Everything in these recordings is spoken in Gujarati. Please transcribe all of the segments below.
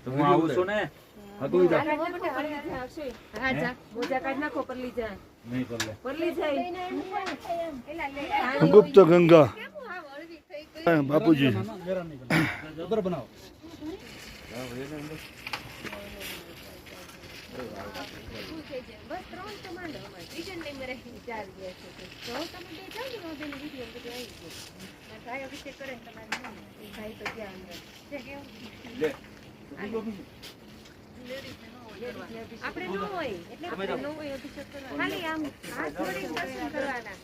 તો હું આવું છું ને હગું જા હા જા મોજા કાઢ નાખો પરલી જાય નહીં પરલે જાય ગુપ્ત ગંગા બાપુજી ઉધર બનાવો બસ 3 તો માંડો અમારે ત્રીજા ટાઈમ રહી 4 ગયા છે તો તમે બે જાવ ને મોબાઈલ વિડિયો બધું આવી ગયો ભાઈ અભિષેક કરે તમારે ભાઈ તો ત્યાં અંદર છે કેવું લે આપણે ન હોય એટલે આપણે ન હોય અભિષેક કરવા ખાલી આમ હાથ જોડી દર્શન કરવાના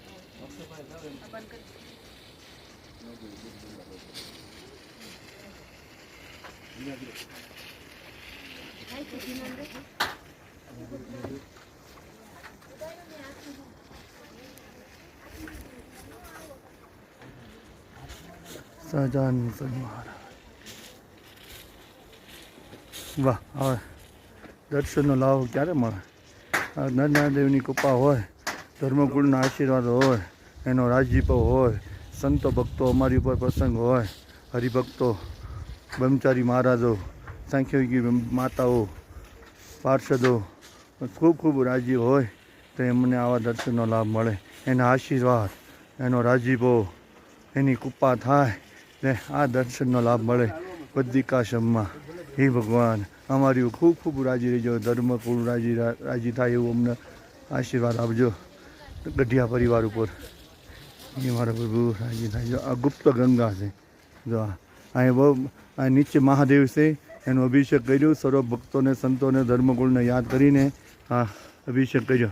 સહજાન વાહ હવે દર્શનનો લાભ ક્યારે મળે નરનાદેવની કૃપા હોય ધર્મકુળના આશીર્વાદ હોય એનો રાજીપો હોય સંતો ભક્તો અમારી ઉપર પ્રસંગ હોય હરિભક્તો બ્રહ્મચારી મહારાજો સાંખ્યોગી માતાઓ પાર્ષદો ખૂબ ખૂબ રાજી હોય તો એમને આવા દર્શનનો લાભ મળે એના આશીર્વાદ એનો રાજીપો એની કૃપા થાય ને આ દર્શનનો લાભ મળે બદ્રિકાશ્રમમાં. હે ભગવાન અમારી ખૂબ ખૂબ રાજી રહેજો, ધર્મકુળ રાજી થાય એવું અમને આશીર્વાદ આપજો ગઢિયા પરિવાર ઉપર. એ મારા પ્રભુ રાજી થાય. આ ગુપ્ત ગંગા છે જો અહીં બહુ આ નીચે મહાદેવ છે, એનો અભિષેક કર્યો. સર્વ ભક્તોને સંતોને ધર્મકુળને યાદ કરીને આ અભિષેક કર્યો.